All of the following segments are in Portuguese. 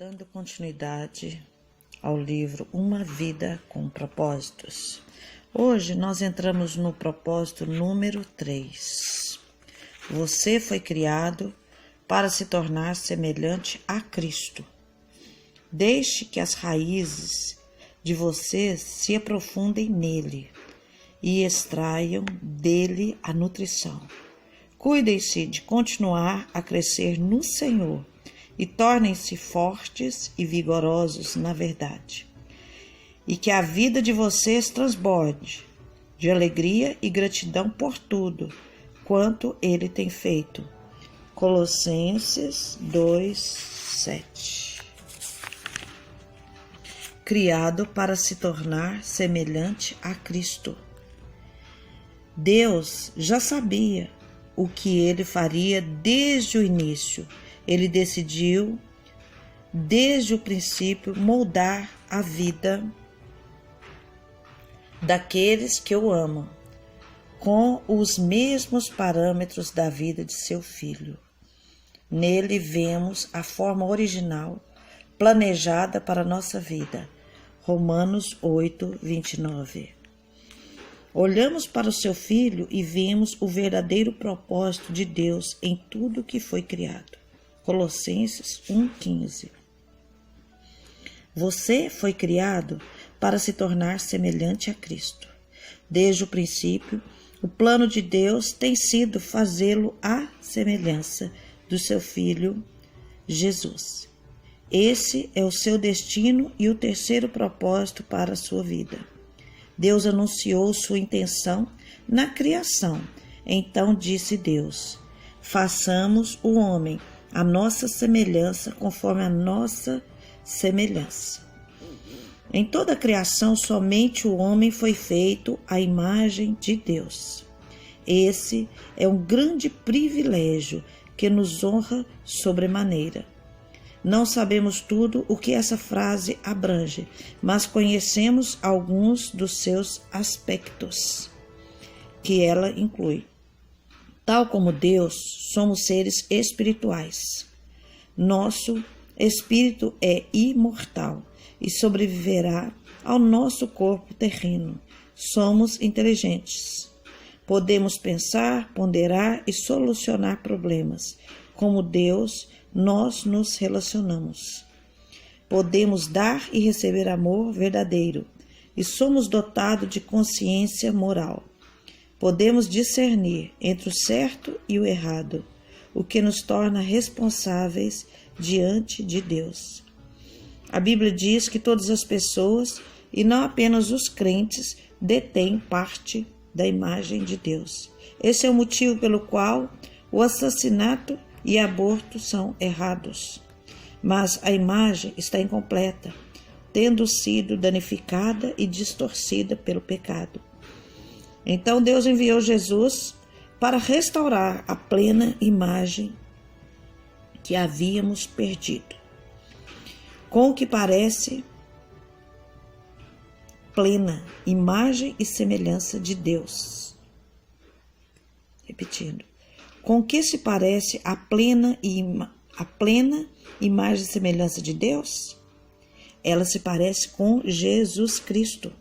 Dando continuidade ao livro Uma Vida com Propósitos. Hoje nós entramos no propósito número 3. Você foi criado para se tornar semelhante a Cristo. Deixe que as raízes de você se aprofundem nele e extraiam dele a nutrição. Cuidem-se de continuar a crescer no Senhor e tornem-se fortes e vigorosos na verdade. E que a vida de vocês transborde de alegria e gratidão por tudo quanto ele tem feito. Colossenses 2:7. Criado para se tornar semelhante a Cristo. Deus já sabia o que ele faria desde o início. Ele decidiu, desde o princípio, moldar a vida daqueles que o amam, com os mesmos parâmetros da vida de seu filho. Nele vemos a forma original, planejada para a nossa vida. Romanos 8:29. Olhamos para o seu filho e vemos o verdadeiro propósito de Deus em tudo que foi criado. Colossenses 1:15. Você foi criado para se tornar semelhante a Cristo. Desde o princípio, o plano de Deus tem sido fazê-lo à semelhança do seu Filho Jesus. Esse é o seu destino e o terceiro propósito para a sua vida. Deus anunciou sua intenção na criação. Então disse Deus: façamos o homem a nossa semelhança, conforme a nossa semelhança. Em toda a criação, somente o homem foi feito à imagem de Deus. Esse é um grande privilégio que nos honra sobremaneira. Não sabemos tudo o que essa frase abrange, mas conhecemos alguns dos seus aspectos que ela inclui. Tal como Deus, somos seres espirituais. Nosso espírito é imortal e sobreviverá ao nosso corpo terreno. Somos inteligentes. Podemos pensar, ponderar e solucionar problemas. Como Deus, nós nos relacionamos. Podemos dar e receber amor verdadeiro e somos dotados de consciência moral. Podemos discernir entre o certo e o errado, o que nos torna responsáveis diante de Deus. A Bíblia diz que todas as pessoas, e não apenas os crentes, detêm parte da imagem de Deus. Esse é o motivo pelo qual o assassinato e aborto são errados. Mas a imagem está incompleta, tendo sido danificada e distorcida pelo pecado. Então Deus enviou Jesus para restaurar a plena imagem que havíamos perdido. Com o que parece plena imagem e semelhança de Deus. Repetindo. Com o que se parece a plena imagem e semelhança de Deus? Ela se parece com Jesus Cristo.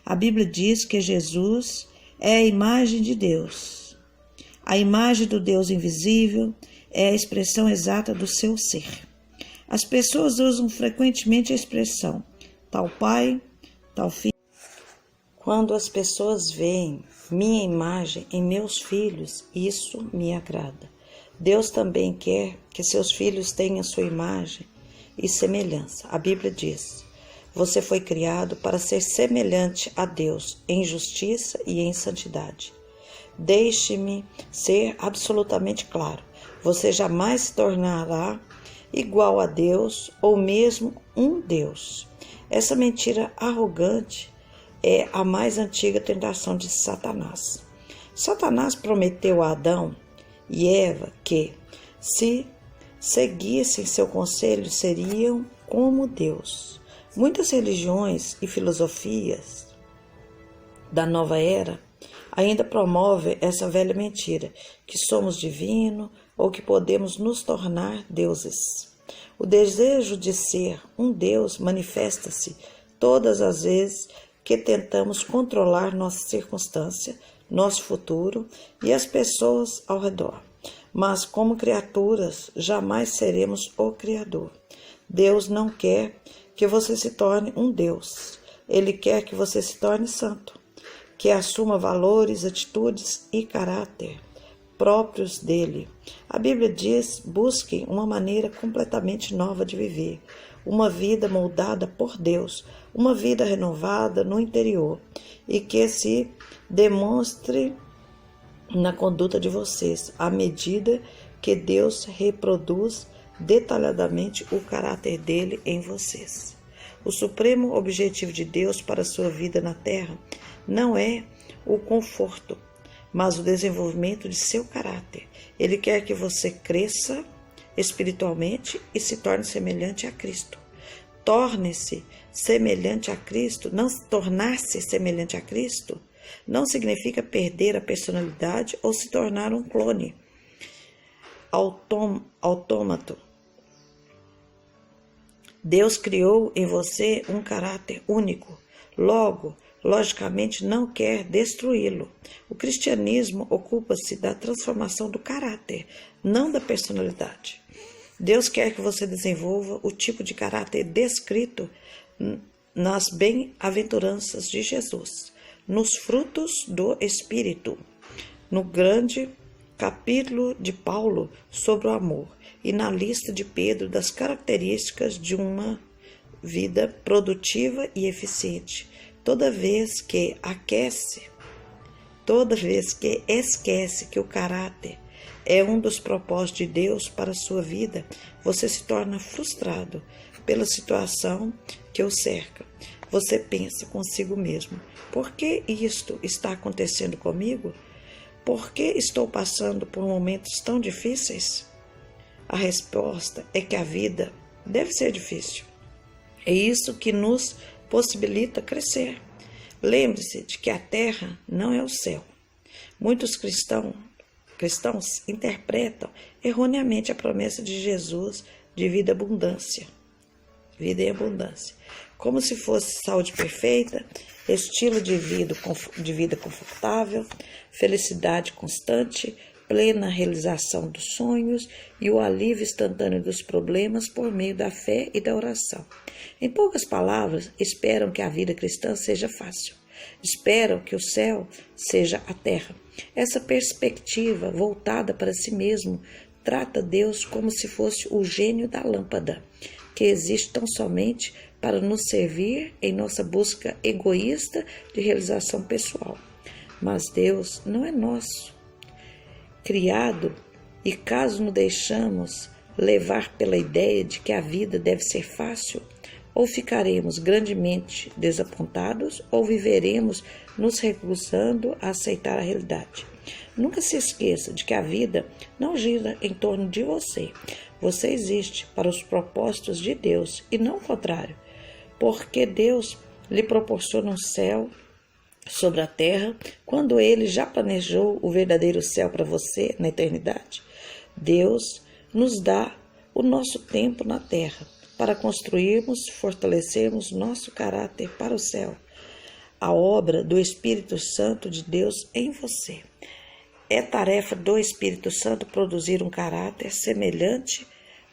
A Bíblia diz que Jesus é a imagem de Deus. A imagem do Deus invisível é a expressão exata do seu ser. As pessoas usam frequentemente a expressão tal pai, tal filho. Quando as pessoas veem minha imagem em meus filhos, isso me agrada. Deus também quer que seus filhos tenham sua imagem e semelhança. A Bíblia diz: você foi criado para ser semelhante a Deus em justiça e em santidade. Deixe-me ser absolutamente claro. Você jamais se tornará igual a Deus ou mesmo um Deus. Essa mentira arrogante é a mais antiga tentação de Satanás. Satanás prometeu a Adão e Eva que, se seguissem seu conselho, seriam como Deus. Muitas religiões e filosofias da nova era ainda promovem essa velha mentira, que somos divinos ou que podemos nos tornar deuses. O desejo de ser um Deus manifesta-se todas as vezes que tentamos controlar nossa circunstância, nosso futuro e as pessoas ao redor. Mas como criaturas, jamais seremos o Criador. Deus não quer que você se torne um Deus. Ele quer que você se torne santo, que assuma valores, atitudes e caráter próprios dele. A Bíblia diz: busque uma maneira completamente nova de viver, uma vida moldada por Deus, uma vida renovada no interior e que se demonstre na conduta de vocês, à medida que Deus reproduz detalhadamente o caráter dele em vocês. O supremo objetivo de Deus para a sua vida na terra não é o conforto, mas o desenvolvimento de seu caráter. Ele quer que você cresça espiritualmente e se torne semelhante a Cristo. Torne-se semelhante a Cristo. Não tornar-se semelhante a Cristo não significa perder a personalidade ou se tornar um clone autômato. Deus criou em você um caráter único. Logo, logicamente, não quer destruí-lo. O cristianismo ocupa-se da transformação do caráter, não da personalidade. Deus quer que você desenvolva o tipo de caráter descrito nas bem-aventuranças de Jesus, nos frutos do Espírito, no grande capítulo de Paulo sobre o amor e na lista de Pedro das características de uma vida produtiva e eficiente. Toda vez que esquece que o caráter é um dos propósitos de Deus para a sua vida, você se torna frustrado pela situação que o cerca. Você pensa consigo mesmo: por que isto está acontecendo comigo? Por que estou passando por momentos tão difíceis? A resposta é que a vida deve ser difícil. É isso que nos possibilita crescer. Lembre-se de que a terra não é o céu. Muitos cristãos interpretam erroneamente a promessa de Jesus de vida em abundância, como se fosse saúde perfeita, estilo de vida confortável, felicidade constante, plena realização dos sonhos e o alívio instantâneo dos problemas por meio da fé e da oração. Em poucas palavras, esperam que a vida cristã seja fácil. Esperam que o céu seja a terra. Essa perspectiva voltada para si mesmo trata Deus como se fosse o gênio da lâmpada, que existe tão somente para nos servir em nossa busca egoísta de realização pessoal. Mas Deus não é nosso criado, e caso nos deixamos levar pela ideia de que a vida deve ser fácil, ou ficaremos grandemente desapontados, ou viveremos nos recusando a aceitar a realidade. Nunca se esqueça de que a vida não gira em torno de você. Você existe para os propósitos de Deus e não o contrário. Porque Deus lhe proporciona um céu sobre a terra, quando Ele já planejou o verdadeiro céu para você na eternidade. Deus nos dá o nosso tempo na terra para construirmos, fortalecermos nosso caráter para o céu. A obra do Espírito Santo de Deus em você. É tarefa do Espírito Santo produzir um caráter semelhante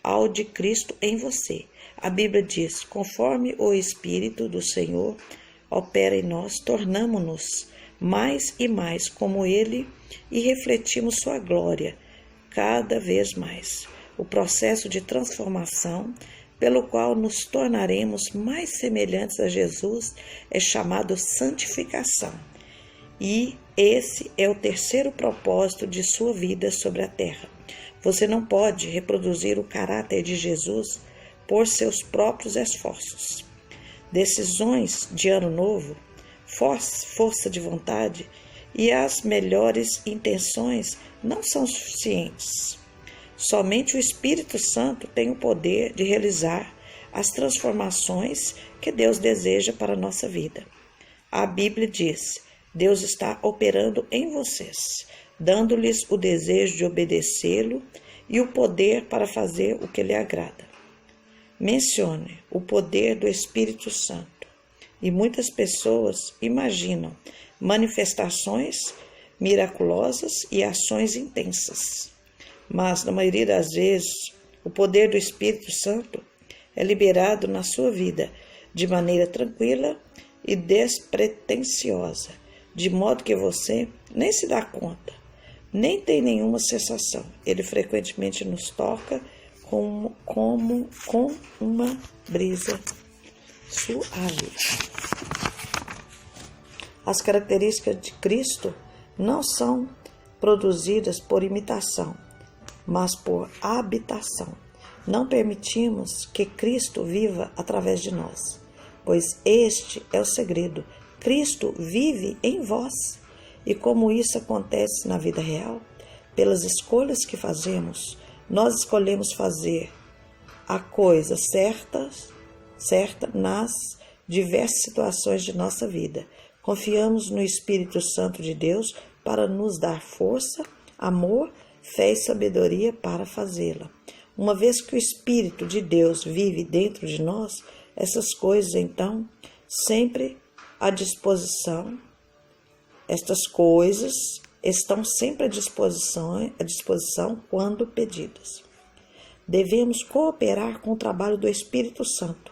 ao de Cristo em você. A Bíblia diz: conforme o Espírito do Senhor opera em nós, tornamo-nos mais e mais como Ele e refletimos sua glória cada vez mais. O processo de transformação pelo qual nos tornaremos mais semelhantes a Jesus é chamado santificação. E esse é o terceiro propósito de sua vida sobre a terra. Você não pode reproduzir o caráter de Jesus por seus próprios esforços. Decisões de ano novo, força de vontade e as melhores intenções não são suficientes. Somente o Espírito Santo tem o poder de realizar as transformações que Deus deseja para a nossa vida. A Bíblia diz: Deus está operando em vocês, dando-lhes o desejo de obedecê-lo e o poder para fazer o que lhe agrada. mencione o poder do Espírito Santo. E muitas pessoas imaginam manifestações miraculosas e ações intensas. Mas, na maioria das vezes, o poder do Espírito Santo é liberado na sua vida de maneira tranquila e despretensiosa, de modo que você nem se dá conta, nem tem nenhuma sensação. Ele frequentemente nos toca como com uma brisa suave. As características de Cristo não são produzidas por imitação, mas por habitação. Não permitimos que Cristo viva através de nós, pois este é o segredo. Cristo vive em vós. E como isso acontece na vida real? Pelas escolhas que fazemos. Nós escolhemos fazer a coisa certa nas diversas situações de nossa vida. Confiamos no Espírito Santo de Deus para nos dar força, amor, fé e sabedoria para fazê-la. Uma vez que o Espírito de Deus vive dentro de nós, essas coisas então sempre à disposição. Estas coisas estão sempre à disposição quando pedidas. Devemos cooperar com o trabalho do Espírito Santo.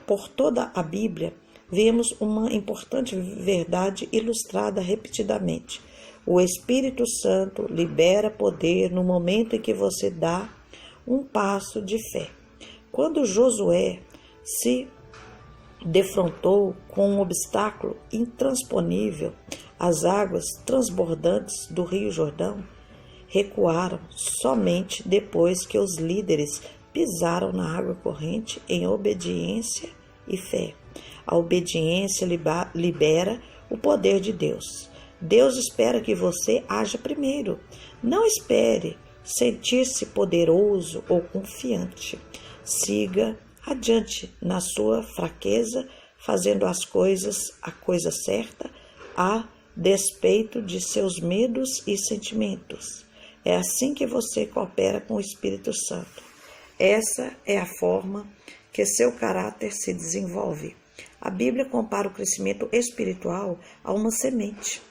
Por toda a Bíblia, vemos uma importante verdade ilustrada repetidamente. O Espírito Santo libera poder no momento em que você dá um passo de fé. Quando Josué se defrontou com um obstáculo intransponível, as águas transbordantes do Rio Jordão recuaram somente depois que os líderes pisaram na água corrente em obediência e fé. A obediência libera o poder de Deus. Deus espera que você haja primeiro. Não espere sentir-se poderoso ou confiante. Siga adiante na sua fraqueza, fazendo a coisa certa, a despeito de seus medos e sentimentos. É assim que você coopera com o Espírito Santo. Essa é a forma que seu caráter se desenvolve. A Bíblia compara o crescimento espiritual a uma semente,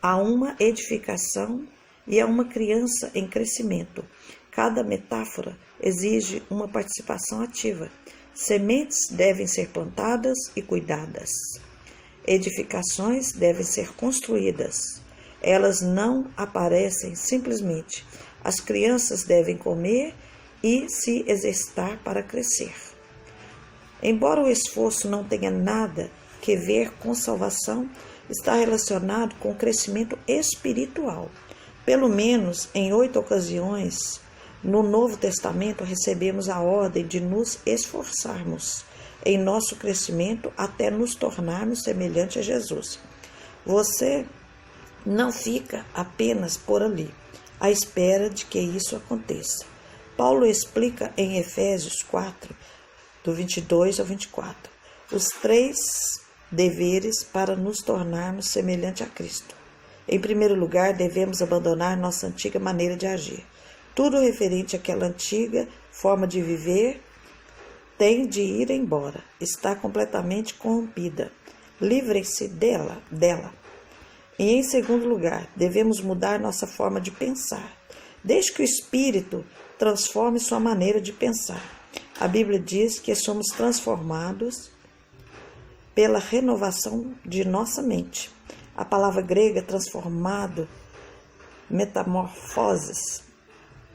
a uma edificação e a uma criança em crescimento. Cada metáfora exige uma participação ativa. Sementes devem ser plantadas e cuidadas. Edificações devem ser construídas. Elas não aparecem simplesmente. As crianças devem comer e se exercitar para crescer. Embora o esforço não tenha nada que ver com salvação, está relacionado com o crescimento espiritual. Pelo menos em 8 ocasiões, no Novo Testamento, recebemos a ordem de nos esforçarmos em nosso crescimento até nos tornarmos semelhantes a Jesus. Você não fica apenas por ali, à espera de que isso aconteça. Paulo explica em Efésios 4, do 22 ao 24, os 3 deveres para nos tornarmos semelhante a Cristo. Em primeiro lugar, devemos abandonar nossa antiga maneira de agir. Tudo referente àquela antiga forma de viver tem de ir embora. Está completamente corrompida. Livrem-se dela. E em segundo lugar, devemos mudar nossa forma de pensar. Deixe que o Espírito transforme sua maneira de pensar. A Bíblia diz que somos transformados pela renovação de nossa mente. A palavra grega transformado, metamorfoses,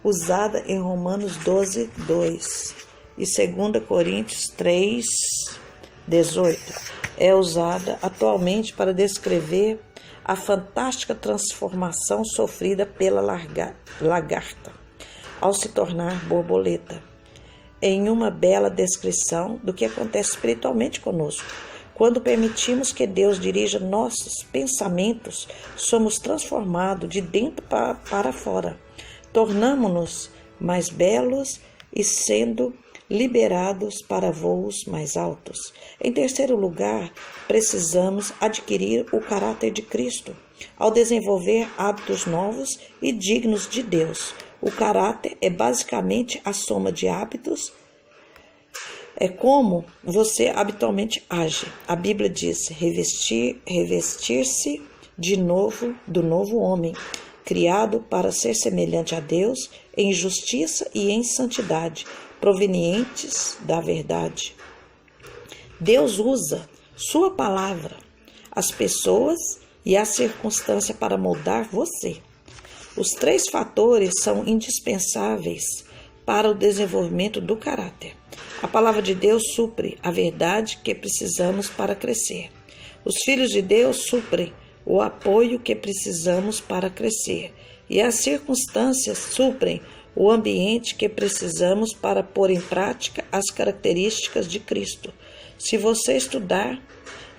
usada em Romanos 12, 2 e 2 Coríntios 3, 18, é usada atualmente para descrever a fantástica transformação sofrida pela lagarta ao se tornar borboleta, em uma bela descrição do que acontece espiritualmente conosco. Quando permitimos que Deus dirija nossos pensamentos, somos transformados de dentro para fora. Tornamo-nos mais belos e sendo liberados para voos mais altos. Em terceiro lugar, precisamos adquirir o caráter de Cristo. Ao desenvolver hábitos novos e dignos de Deus, O caráter é basicamente a soma de hábitos, é como você habitualmente age. A Bíblia diz revestir-se de novo do novo homem, criado para ser semelhante a Deus em justiça e em santidade, provenientes da verdade. Deus usa sua palavra, as pessoas e a circunstância para moldar você. Os 3 fatores são indispensáveis para o desenvolvimento do caráter. A palavra de Deus supre a verdade que precisamos para crescer. Os filhos de Deus suprem o apoio que precisamos para crescer. E as circunstâncias suprem o ambiente que precisamos para pôr em prática as características de Cristo. Se você estudar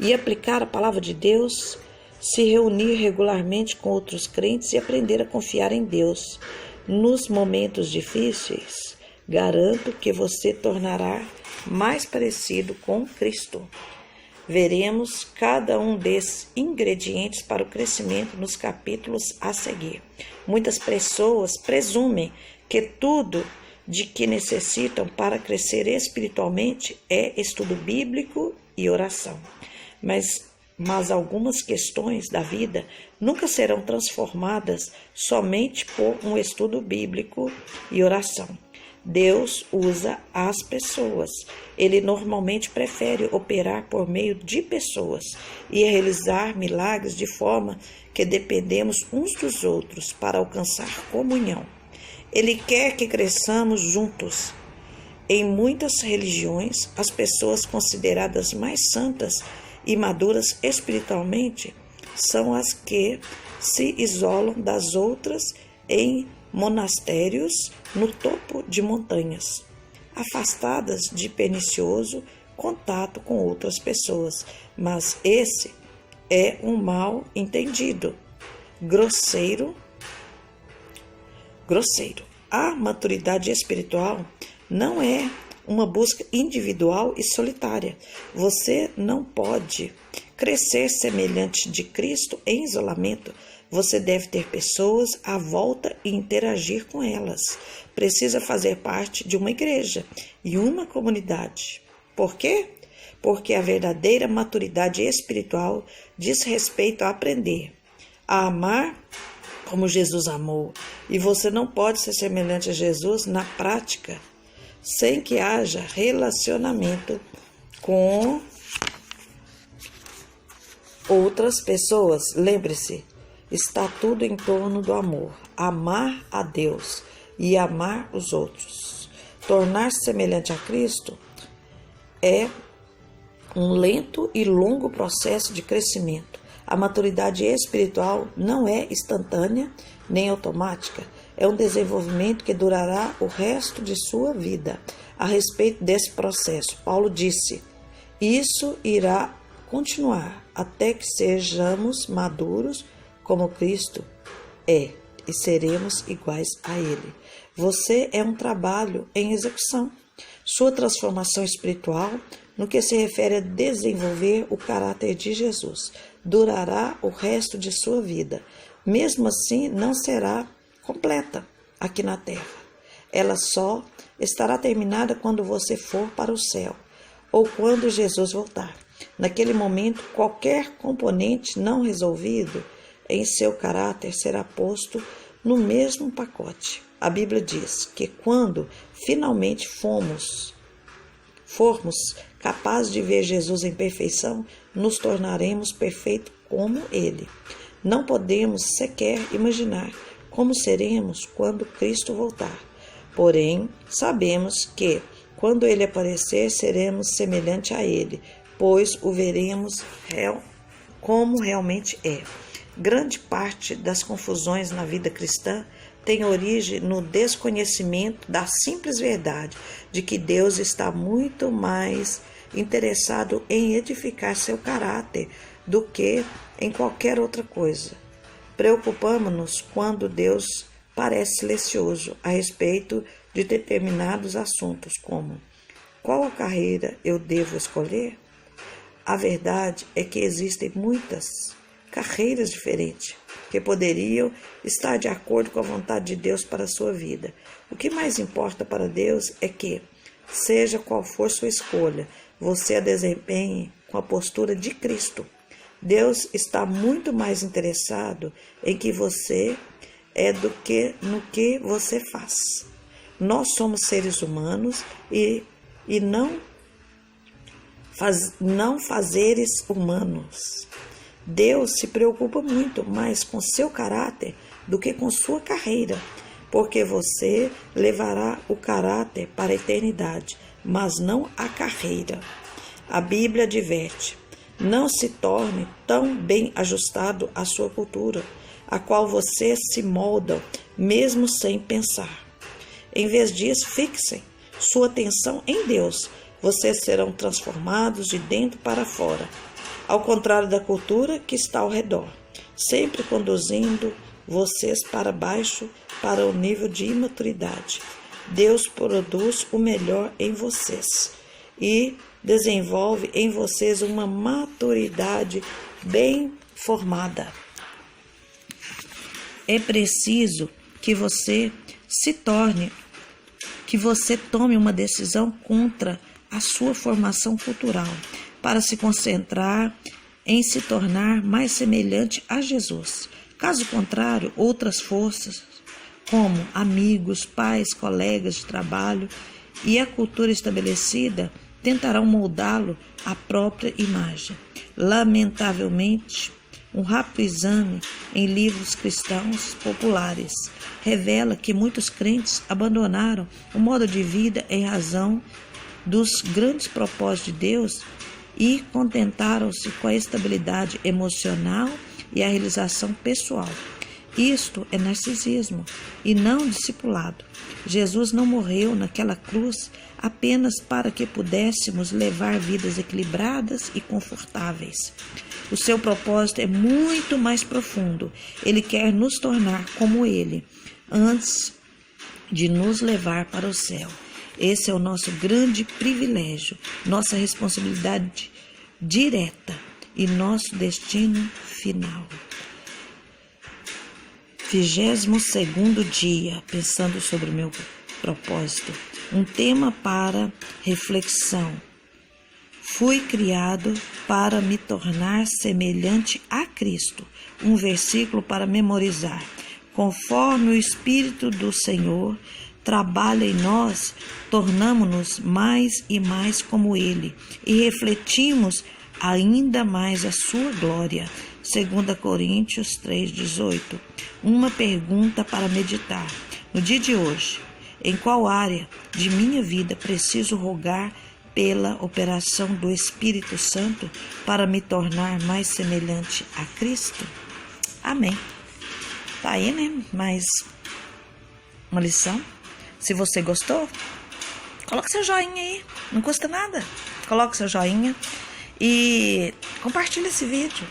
e aplicar a palavra de Deus, se reunir regularmente com outros crentes e aprender a confiar em Deus nos momentos difíceis, garanto que você tornará mais parecido com Cristo. Veremos cada um desses ingredientes para o crescimento nos capítulos a seguir. Muitas pessoas presumem que tudo de que necessitam para crescer espiritualmente é estudo bíblico e oração. Mas algumas questões da vida nunca serão transformadas somente por um estudo bíblico e oração. Deus usa as pessoas. Ele normalmente prefere operar por meio de pessoas e realizar milagres de forma que dependemos uns dos outros para alcançar comunhão. Ele quer que cresçamos juntos. Em muitas religiões, as pessoas consideradas mais santas e maduras espiritualmente são as que se isolam das outras em monastérios no topo de montanhas, afastadas de pernicioso contato com outras pessoas. Mas esse é um mal entendido, grosseiro. A maturidade espiritual não é uma busca individual e solitária. Você não pode crescer semelhante de Cristo em isolamento. Você deve ter pessoas à volta e interagir com elas. Precisa fazer parte de uma igreja e uma comunidade. Por quê? Porque a verdadeira maturidade espiritual diz respeito a aprender, a amar como Jesus amou. E você não pode ser semelhante a Jesus na prática sem que haja relacionamento com outras pessoas. Lembre-se, está tudo em torno do amor. Amar a Deus e amar os outros. Tornar-se semelhante a Cristo é um lento e longo processo de crescimento. A maturidade espiritual não é instantânea nem automática. É um desenvolvimento que durará o resto de sua vida. A respeito desse processo, Paulo disse: isso irá continuar até que sejamos maduros como Cristo é e seremos iguais a Ele. Você é um trabalho em execução. Sua transformação espiritual, no que se refere a desenvolver o caráter de Jesus, durará o resto de sua vida. Mesmo assim, não será completa aqui na terra. Ela só estará terminada quando você for para o céu ou quando Jesus voltar. Naquele momento, qualquer componente não resolvido em seu caráter será posto no mesmo pacote. A Bíblia diz que quando finalmente formos capazes de ver Jesus em perfeição, nos tornaremos perfeitos como Ele. Não podemos sequer imaginar como seremos quando Cristo voltar. Porém, sabemos que, quando Ele aparecer, seremos semelhantes a Ele, pois o veremos como realmente é. Grande parte das confusões na vida cristã tem origem no desconhecimento da simples verdade de que Deus está muito mais interessado em edificar seu caráter do que em qualquer outra coisa. Preocupamos-nos quando Deus parece silencioso a respeito de determinados assuntos, como: qual a carreira eu devo escolher? A verdade é que existem muitas carreiras diferentes. que poderiam estar de acordo com a vontade de Deus para a sua vida. O que mais importa para Deus é que, seja qual for sua escolha, você a desempenhe com a postura de Cristo. Deus está muito mais interessado em que você é do que no que você faz. Nós somos seres humanos e não fazeres humanos. Deus se preocupa muito mais com seu caráter do que com sua carreira, porque você levará o caráter para a eternidade, mas não a carreira. A Bíblia adverte: não se torne tão bem ajustado à sua cultura, a qual você se molda mesmo sem pensar. Em vez disso, fixem sua atenção em Deus. Vocês serão transformados de dentro para fora, ao contrário da cultura que está ao redor, sempre conduzindo vocês para baixo, para o nível de imaturidade. Deus produz o melhor em vocês e desenvolve em vocês uma maturidade bem formada. É preciso que você tome uma decisão contra a sua formação cultural, para se concentrar em se tornar mais semelhante a Jesus. Caso contrário, outras forças, como amigos, pais, colegas de trabalho e a cultura estabelecida, tentarão moldá-lo à própria imagem. Lamentavelmente, um rápido exame em livros cristãos populares revela que muitos crentes abandonaram o modo de vida em razão dos grandes propósitos de Deus e contentaram-se com a estabilidade emocional e a realização pessoal. Isto é narcisismo e não discipulado. Jesus não morreu naquela cruz apenas para que pudéssemos levar vidas equilibradas e confortáveis. O seu propósito é muito mais profundo. Ele quer nos tornar como Ele, antes de nos levar para o céu. Esse é o nosso grande privilégio, nossa responsabilidade direta e nosso destino final. 22º dia, pensando sobre o meu propósito. Um tema para reflexão. Fui criado para me tornar semelhante a Cristo. Um versículo para memorizar. Conforme o Espírito do Senhor trabalha em nós, tornamo-nos mais e mais como Ele e refletimos ainda mais a sua glória. 2 Coríntios 3,18. Uma pergunta para meditar. No dia de hoje, em qual área de minha vida preciso rogar pela operação do Espírito Santo para me tornar mais semelhante a Cristo? Amém. Tá aí, né? Mais uma lição. Se você gostou, coloque seu joinha aí, não custa nada. Coloque seu joinha e compartilhe esse vídeo,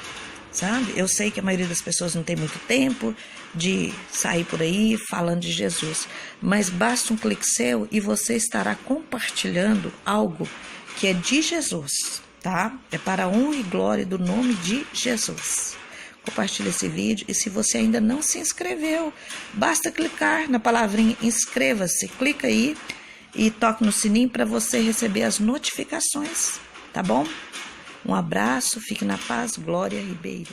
sabe? Eu sei que a maioria das pessoas não tem muito tempo de sair por aí falando de Jesus, mas basta um clique seu e você estará compartilhando algo que é de Jesus, tá? É para a honra e glória do nome de Jesus. Compartilhe esse vídeo e se você ainda não se inscreveu, basta clicar na palavrinha inscreva-se, clica aí e toque no sininho para você receber as notificações, tá bom? Um abraço, fique na paz, Glória Ribeiro.